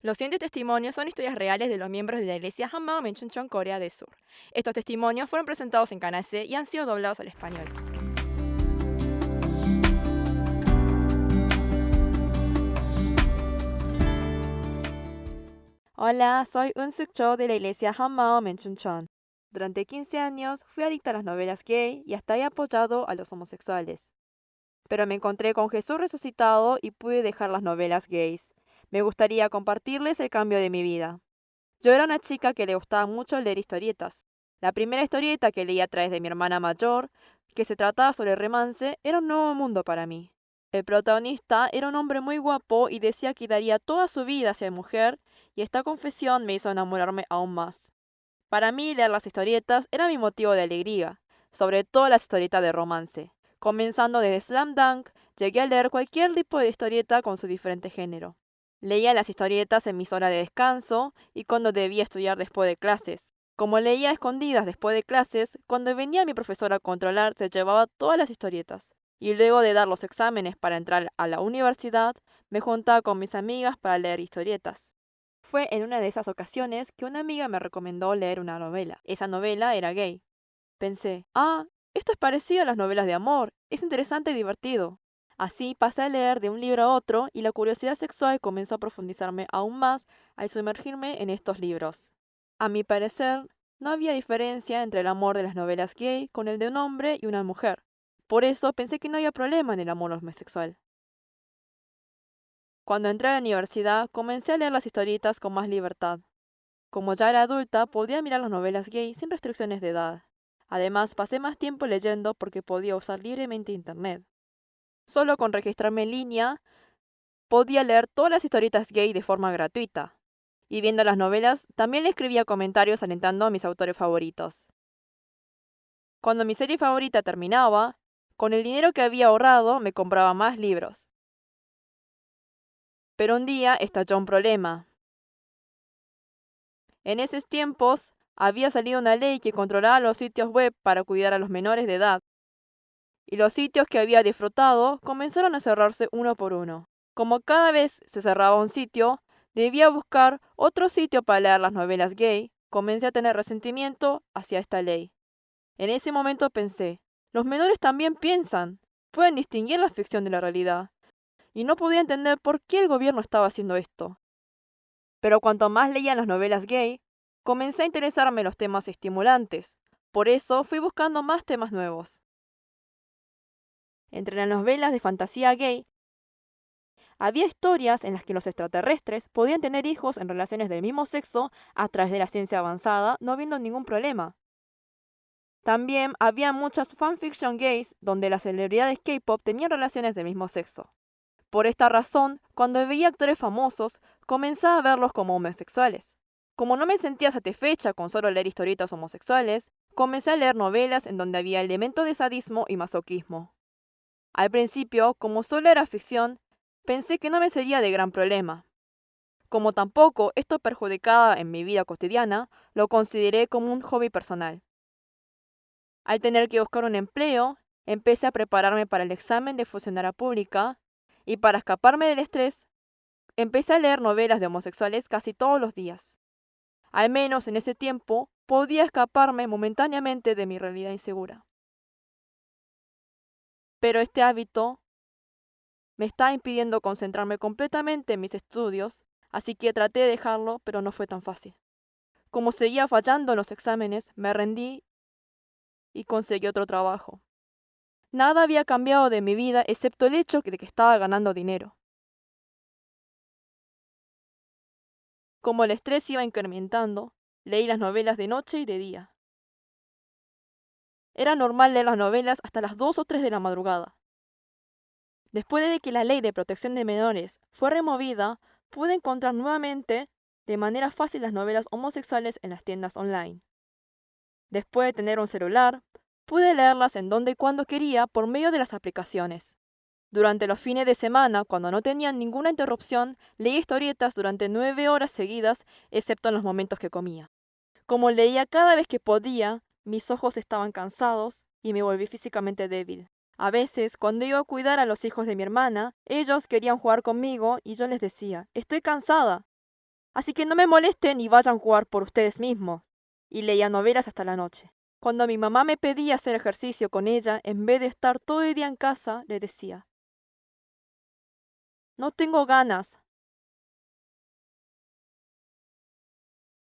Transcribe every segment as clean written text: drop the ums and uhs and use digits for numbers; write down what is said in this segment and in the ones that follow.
Los siguientes testimonios son historias reales de los miembros de la iglesia Hammam en Chuncheon, Corea del Sur. Estos testimonios fueron presentados en Canal C y han sido doblados al español. Hola, soy Eun-suk Cho de la iglesia Hammam en Chuncheon. Durante 15 años fui adicta a las novelas gay y hasta he apoyado a los homosexuales. Pero me encontré con Jesús resucitado y pude dejar las novelas gays. Me gustaría compartirles el cambio de mi vida. Yo era una chica que le gustaba mucho leer historietas. La primera historieta que leí a través de mi hermana mayor, que se trataba sobre romance, era un nuevo mundo para mí. El protagonista era un hombre muy guapo y decía que daría toda su vida hacia mujer, y esta confesión me hizo enamorarme aún más. Para mí, leer las historietas era mi motivo de alegría, sobre todo las historietas de romance. Comenzando desde Slam Dunk, llegué a leer cualquier tipo de historieta con su diferente género. Leía las historietas en mis horas de descanso y cuando debía estudiar después de clases. Como leía a escondidas después de clases, cuando venía mi profesora a controlar, se llevaba todas las historietas. Y luego de dar los exámenes para entrar a la universidad, me juntaba con mis amigas para leer historietas. Fue en una de esas ocasiones que una amiga me recomendó leer una novela. Esa novela era gay. Pensé, esto es parecido a las novelas de amor, es interesante y divertido. Así pasé a leer de un libro a otro y la curiosidad sexual comenzó a profundizarme aún más al sumergirme en estos libros. A mi parecer, no había diferencia entre el amor de las novelas gay con el de un hombre y una mujer. Por eso pensé que no había problema en el amor homosexual. Cuando entré a la universidad, comencé a leer las historietas con más libertad. Como ya era adulta, podía mirar las novelas gay sin restricciones de edad. Además, pasé más tiempo leyendo porque podía usar libremente Internet. Solo con registrarme en línea, podía leer todas las historietas gay de forma gratuita. Y viendo las novelas, también le escribía comentarios alentando a mis autores favoritos. Cuando mi serie favorita terminaba, con el dinero que había ahorrado me compraba más libros. Pero un día estalló un problema. En esos tiempos, había salido una ley que controlaba los sitios web para cuidar a los menores de edad, y los sitios que había disfrutado comenzaron a cerrarse uno por uno. Como cada vez se cerraba un sitio, debía buscar otro sitio para leer las novelas gay, comencé a tener resentimiento hacia esta ley. En ese momento pensé, los menores también piensan, pueden distinguir la ficción de la realidad, y no podía entender por qué el gobierno estaba haciendo esto. Pero cuanto más leía las novelas gay, comencé a interesarme en los temas estimulantes. Por eso fui buscando más temas nuevos. Entre las novelas de fantasía gay, había historias en las que los extraterrestres podían tener hijos en relaciones del mismo sexo a través de la ciencia avanzada, no habiendo ningún problema. También había muchas fanfiction gays donde las celebridades K-pop tenían relaciones del mismo sexo. Por esta razón, cuando veía actores famosos, comenzaba a verlos como homosexuales. Como no me sentía satisfecha con solo leer historietas homosexuales, comencé a leer novelas en donde había elementos de sadismo y masoquismo. Al principio, como solo era ficción, pensé que no me sería de gran problema. Como tampoco esto perjudicaba en mi vida cotidiana, lo consideré como un hobby personal. Al tener que buscar un empleo, empecé a prepararme para el examen de funcionaria pública y para escaparme del estrés, empecé a leer novelas de homosexuales casi todos los días. Al menos en ese tiempo podía escaparme momentáneamente de mi realidad insegura. Pero este hábito me está impidiendo concentrarme completamente en mis estudios, así que traté de dejarlo, pero no fue tan fácil. Como seguía fallando en los exámenes, me rendí y conseguí otro trabajo. Nada había cambiado de mi vida excepto el hecho de que estaba ganando dinero. Como el estrés iba incrementando, leí las novelas de noche y de día. Era normal leer las novelas hasta las 2 o 3 de la madrugada. Después de que la ley de protección de menores fue removida, pude encontrar nuevamente de manera fácil las novelas homosexuales en las tiendas online. Después de tener un celular, pude leerlas en donde y cuando quería por medio de las aplicaciones. Durante los fines de semana, cuando no tenía ninguna interrupción, leí historietas durante 9 horas seguidas, excepto en los momentos que comía. Como leía cada vez que podía, mis ojos estaban cansados y me volví físicamente débil. A veces, cuando iba a cuidar a los hijos de mi hermana, ellos querían jugar conmigo y yo les decía, estoy cansada. Así que no me molesten y vayan a jugar por ustedes mismos. Y leía novelas hasta la noche. Cuando mi mamá me pedía hacer ejercicio con ella, en vez de estar todo el día en casa, le decía, no tengo ganas,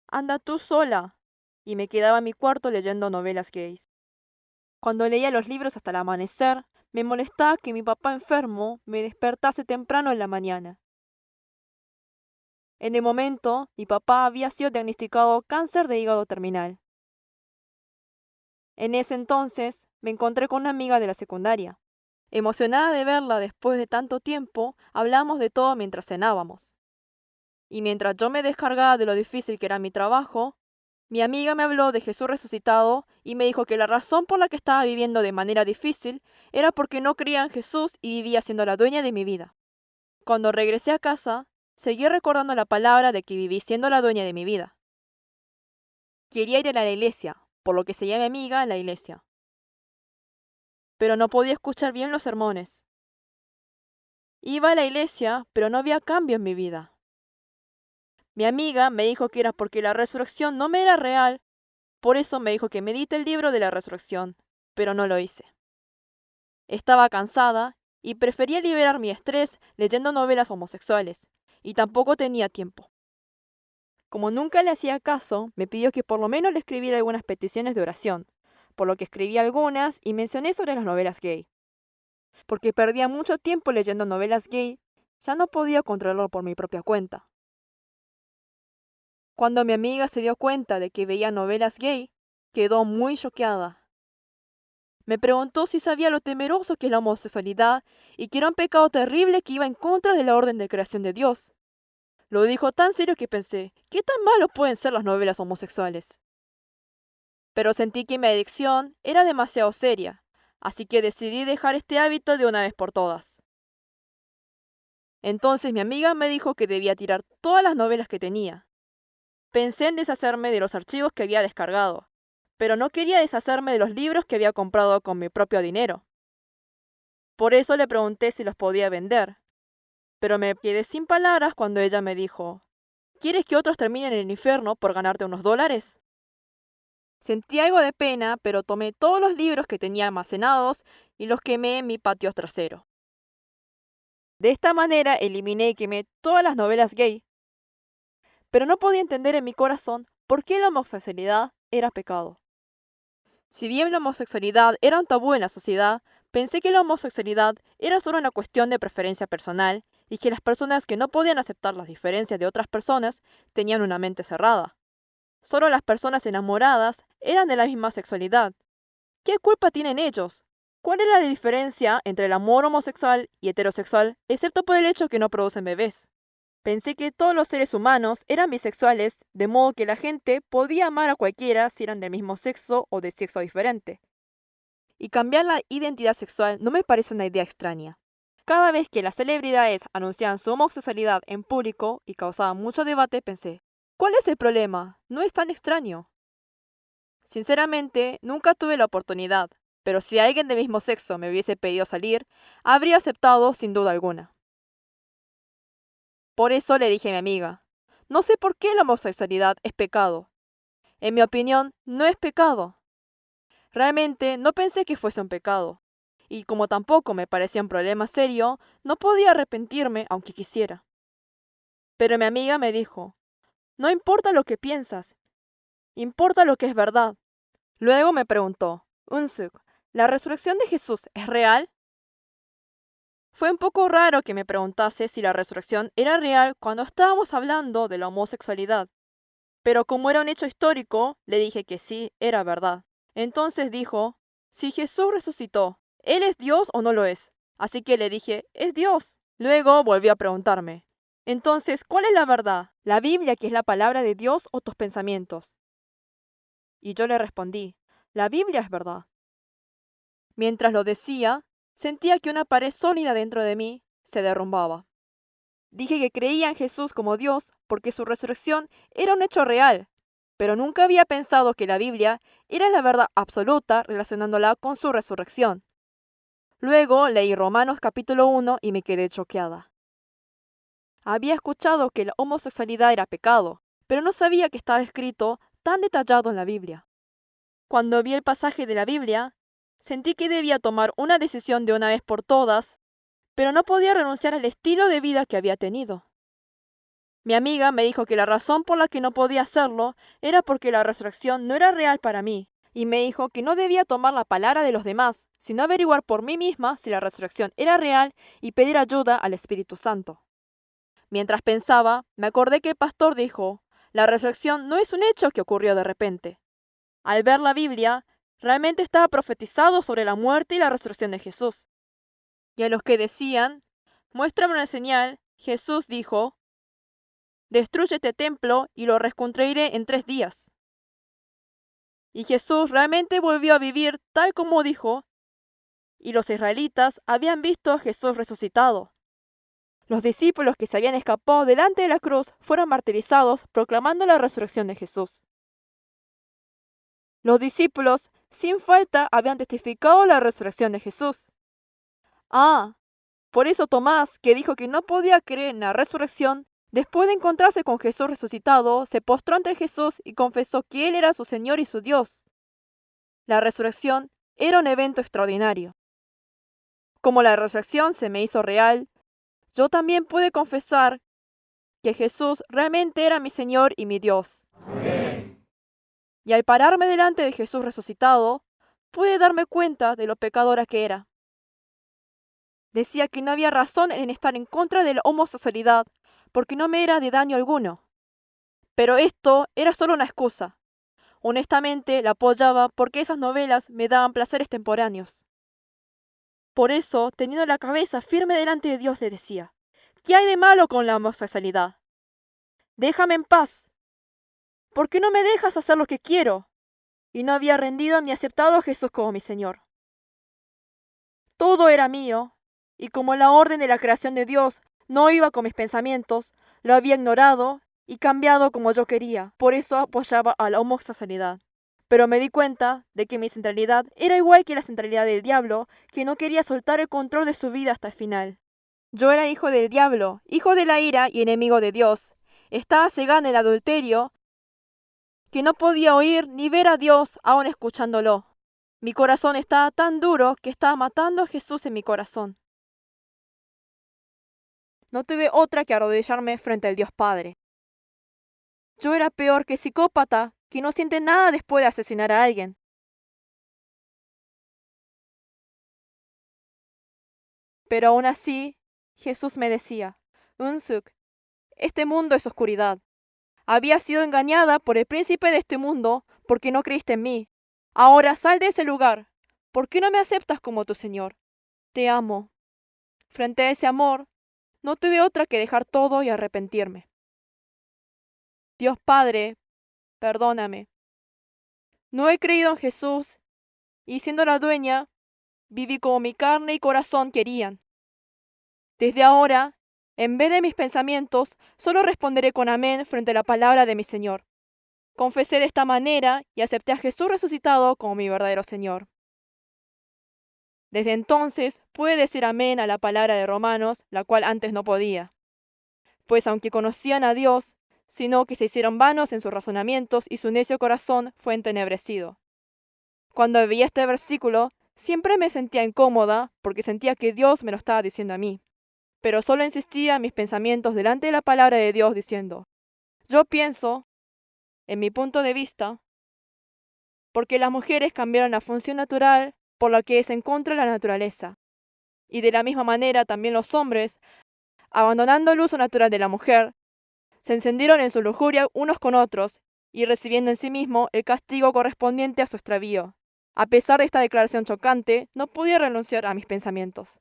anda tú sola. Y me quedaba en mi cuarto leyendo novelas gays. Cuando leía los libros hasta el amanecer, me molestaba que mi papá enfermo me despertase temprano en la mañana. En el momento, mi papá había sido diagnosticado cáncer de hígado terminal. En ese entonces, me encontré con una amiga de la secundaria. Emocionada de verla después de tanto tiempo, hablamos de todo mientras cenábamos. Y mientras yo me descargaba de lo difícil que era mi trabajo, mi amiga me habló de Jesús resucitado y me dijo que la razón por la que estaba viviendo de manera difícil era porque no creía en Jesús y vivía siendo la dueña de mi vida. Cuando regresé a casa, seguí recordando la palabra de que viví siendo la dueña de mi vida. Quería ir a la iglesia, por lo que seguía a mi amiga en la iglesia. Pero no podía escuchar bien los sermones. Iba a la iglesia, pero no había cambio en mi vida. Mi amiga me dijo que era porque la resurrección no me era real, por eso me dijo que medite el libro de la resurrección, pero no lo hice. Estaba cansada y prefería liberar mi estrés leyendo novelas homosexuales, y tampoco tenía tiempo. Como nunca le hacía caso, me pidió que por lo menos le escribiera algunas peticiones de oración, por lo que escribí algunas y mencioné sobre las novelas gay. Porque perdía mucho tiempo leyendo novelas gay, ya no podía controlarlo por mi propia cuenta. Cuando mi amiga se dio cuenta de que veía novelas gay, quedó muy choqueada. Me preguntó si sabía lo temeroso que es la homosexualidad y que era un pecado terrible que iba en contra de la orden de creación de Dios. Lo dijo tan serio que pensé, ¿qué tan malos pueden ser las novelas homosexuales? Pero sentí que mi adicción era demasiado seria, así que decidí dejar este hábito de una vez por todas. Entonces mi amiga me dijo que debía tirar todas las novelas que tenía. Pensé en deshacerme de los archivos que había descargado, pero no quería deshacerme de los libros que había comprado con mi propio dinero. Por eso le pregunté si los podía vender, pero me quedé sin palabras cuando ella me dijo, ¿quieres que otros terminen en el infierno por ganarte unos dólares? Sentí algo de pena, pero tomé todos los libros que tenía almacenados y los quemé en mi patio trasero. De esta manera eliminé y quemé todas las novelas gay, pero no podía entender en mi corazón por qué la homosexualidad era pecado. Si bien la homosexualidad era un tabú en la sociedad, pensé que la homosexualidad era solo una cuestión de preferencia personal y que las personas que no podían aceptar las diferencias de otras personas tenían una mente cerrada. Solo las personas enamoradas eran de la misma sexualidad. ¿Qué culpa tienen ellos? ¿Cuál era la diferencia entre el amor homosexual y heterosexual, excepto por el hecho que no producen bebés? Pensé que todos los seres humanos eran bisexuales, de modo que la gente podía amar a cualquiera si eran del mismo sexo o de sexo diferente. Y cambiar la identidad sexual no me parece una idea extraña. Cada vez que las celebridades anunciaban su homosexualidad en público y causaban mucho debate, pensé, ¿cuál es el problema? No es tan extraño. Sinceramente, nunca tuve la oportunidad, pero si alguien del mismo sexo me hubiese pedido salir, habría aceptado sin duda alguna. Por eso le dije a mi amiga, no sé por qué la homosexualidad es pecado. En mi opinión, no es pecado. Realmente no pensé que fuese un pecado. Y como tampoco me parecía un problema serio, no podía arrepentirme aunque quisiera. Pero mi amiga me dijo, no importa lo que piensas, importa lo que es verdad. Luego me preguntó, Unsuk, ¿la resurrección de Jesús es real? Fue un poco raro que me preguntase si la resurrección era real cuando estábamos hablando de la homosexualidad. Pero como era un hecho histórico, le dije que sí, era verdad. Entonces dijo, si Jesús resucitó, ¿Él es Dios o no lo es? Así que le dije, es Dios. Luego volvió a preguntarme, entonces, ¿cuál es la verdad? ¿La Biblia, que es la palabra de Dios, o tus pensamientos? Y yo le respondí, la Biblia es verdad. Mientras lo decía, sentía que una pared sólida dentro de mí se derrumbaba. Dije que creía en Jesús como Dios porque su resurrección era un hecho real, pero nunca había pensado que la Biblia era la verdad absoluta relacionándola con su resurrección. Luego leí Romanos capítulo 1 y me quedé choqueada. Había escuchado que la homosexualidad era pecado, pero no sabía que estaba escrito tan detallado en la Biblia. Cuando vi el pasaje de la Biblia, sentí que debía tomar una decisión de una vez por todas, pero no podía renunciar al estilo de vida que había tenido. Mi amiga me dijo que la razón por la que no podía hacerlo era porque la resurrección no era real para mí, y me dijo que no debía tomar la palabra de los demás, sino averiguar por mí misma si la resurrección era real y pedir ayuda al Espíritu Santo. Mientras pensaba, me acordé que el pastor dijo, la resurrección no es un hecho que ocurrió de repente. Al ver la Biblia, realmente estaba profetizado sobre la muerte y la resurrección de Jesús. Y a los que decían, muéstrame una señal, Jesús dijo, destruye este templo y lo reconstruiré en 3 días. Y Jesús realmente volvió a vivir tal como dijo, y los israelitas habían visto a Jesús resucitado. Los discípulos que se habían escapado delante de la cruz fueron martirizados proclamando la resurrección de Jesús. Los discípulos, sin falta, habían testificado la resurrección de Jesús. Por eso Tomás, que dijo que no podía creer en la resurrección, después de encontrarse con Jesús resucitado, se postró ante Jesús y confesó que Él era su Señor y su Dios. La resurrección era un evento extraordinario. Como la resurrección se me hizo real, yo también pude confesar que Jesús realmente era mi Señor y mi Dios. Amén. Y al pararme delante de Jesús resucitado, pude darme cuenta de lo pecadora que era. Decía que no había razón en estar en contra de la homosexualidad, porque no me era de daño alguno. Pero esto era solo una excusa. Honestamente la apoyaba porque esas novelas me daban placeres temporáneos. Por eso, teniendo la cabeza firme delante de Dios, le decía, ¿qué hay de malo con la homosexualidad? Déjame en paz. ¿Por qué no me dejas hacer lo que quiero? Y no había rendido ni aceptado a Jesús como mi Señor. Todo era mío, y como la orden de la creación de Dios no iba con mis pensamientos, lo había ignorado y cambiado como yo quería. Por eso apoyaba a la homosexualidad. Pero me di cuenta de que mi centralidad era igual que la centralidad del diablo, que no quería soltar el control de su vida hasta el final. Yo era hijo del diablo, hijo de la ira y enemigo de Dios. Estaba cegada en el adulterio, que no podía oír ni ver a Dios aún escuchándolo. Mi corazón estaba tan duro que estaba matando a Jesús en mi corazón. No tuve otra que arrodillarme frente al Dios Padre. Yo era peor que psicópata, que no siente nada después de asesinar a alguien. Pero aún así, Jesús me decía, Unsuk, este mundo es oscuridad. Había sido engañada por el príncipe de este mundo porque no creíste en mí. Ahora sal de ese lugar. ¿Por qué no me aceptas como tu Señor? Te amo. Frente a ese amor, no tuve otra que dejar todo y arrepentirme. Dios Padre, perdóname. No he creído en Jesús y siendo la dueña, viví como mi carne y corazón querían. Desde ahora, en vez de mis pensamientos, solo responderé con amén frente a la palabra de mi Señor. Confesé de esta manera y acepté a Jesús resucitado como mi verdadero Señor. Desde entonces pude decir amén a la palabra de Romanos, la cual antes no podía. Pues aunque conocían a Dios, sino que se hicieron vanos en sus razonamientos y su necio corazón fue entenebrecido. Cuando veía este versículo, siempre me sentía incómoda porque sentía que Dios me lo estaba diciendo a mí. Pero solo insistía en mis pensamientos delante de la palabra de Dios diciendo, yo pienso, en mi punto de vista, porque las mujeres cambiaron la función natural por la que es en contra de la naturaleza. Y de la misma manera también los hombres, abandonando el uso natural de la mujer, se encendieron en su lujuria unos con otros y recibiendo en sí mismo el castigo correspondiente a su extravío. A pesar de esta declaración chocante, no podía renunciar a mis pensamientos.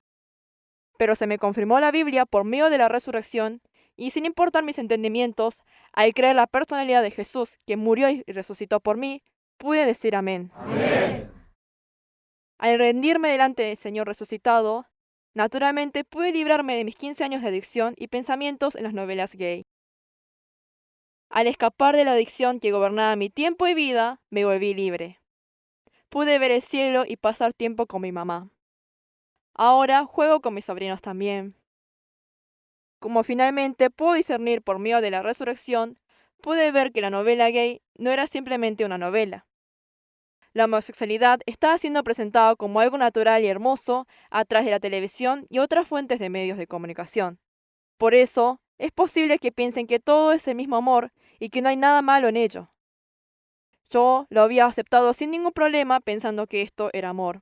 Pero se me confirmó la Biblia por medio de la resurrección y sin importar mis entendimientos, al creer la personalidad de Jesús, que murió y resucitó por mí, pude decir amén. Amén. Al rendirme delante del Señor resucitado, naturalmente pude librarme de mis 15 años de adicción y pensamientos en las novelas gay. Al escapar de la adicción que gobernaba mi tiempo y vida, me volví libre. Pude ver el cielo y pasar tiempo con mi mamá. Ahora juego con mis sobrinos también. Como finalmente puedo discernir por medio de la resurrección, pude ver que la novela gay no era simplemente una novela. La homosexualidad estaba siendo presentada como algo natural y hermoso a través de la televisión y otras fuentes de medios de comunicación. Por eso, es posible que piensen que todo es el mismo amor y que no hay nada malo en ello. Yo lo había aceptado sin ningún problema pensando que esto era amor.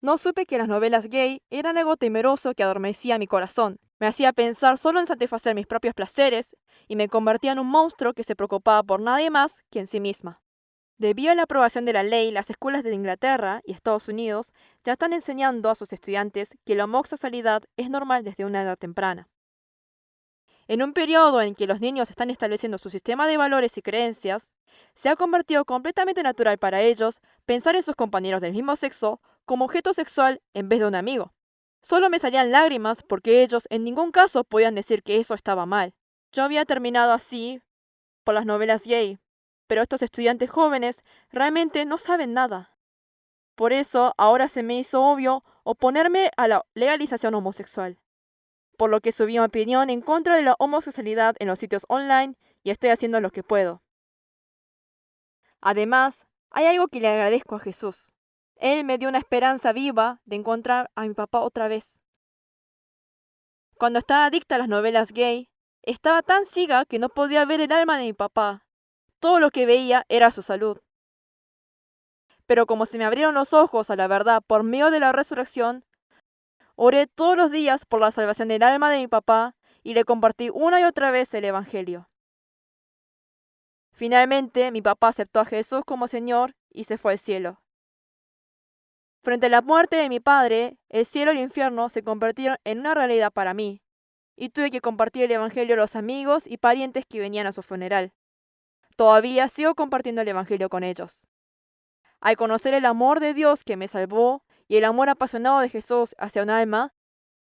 No supe que las novelas gay eran algo temeroso que adormecía mi corazón. Me hacía pensar solo en satisfacer mis propios placeres y me convertía en un monstruo que se preocupaba por nadie más que en sí misma. Debido a la aprobación de la ley, las escuelas de Inglaterra y Estados Unidos ya están enseñando a sus estudiantes que la homosexualidad es normal desde una edad temprana. En un periodo en que los niños están estableciendo su sistema de valores y creencias, se ha convertido completamente natural para ellos pensar en sus compañeros del mismo sexo como objeto sexual en vez de un amigo. Solo me salían lágrimas porque ellos en ningún caso podían decir que eso estaba mal. Yo había terminado así por las novelas gay, pero estos estudiantes jóvenes realmente no saben nada. Por eso ahora se me hizo obvio oponerme a la legalización homosexual, por lo que subí mi opinión en contra de la homosexualidad en los sitios online y estoy haciendo lo que puedo. Además, hay algo que le agradezco a Jesús. Él me dio una esperanza viva de encontrar a mi papá otra vez. Cuando estaba adicta a las novelas gay, estaba tan ciega que no podía ver el alma de mi papá. Todo lo que veía era su salud. Pero como se me abrieron los ojos a la verdad por medio de la resurrección, oré todos los días por la salvación del alma de mi papá y le compartí una y otra vez el Evangelio. Finalmente, mi papá aceptó a Jesús como Señor y se fue al cielo. Frente a la muerte de mi padre, el cielo y el infierno se convirtieron en una realidad para mí, y tuve que compartir el Evangelio a los amigos y parientes que venían a su funeral. Todavía sigo compartiendo el Evangelio con ellos. Al conocer el amor de Dios que me salvó y el amor apasionado de Jesús hacia un alma,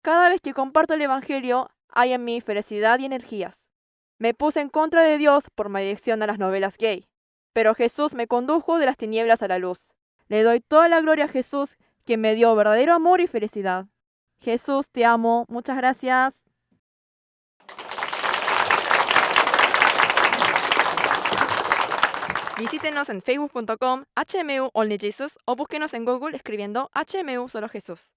cada vez que comparto el Evangelio hay en mí felicidad y energías. Me puse en contra de Dios por mi adicción a las novelas gay, pero Jesús me condujo de las tinieblas a la luz. Le doy toda la gloria a Jesús, quien me dio verdadero amor y felicidad. Jesús, te amo. Muchas gracias. Visítenos en facebook.com HMU Only Jesus o búsquenos en Google escribiendo HMU Solo Jesús.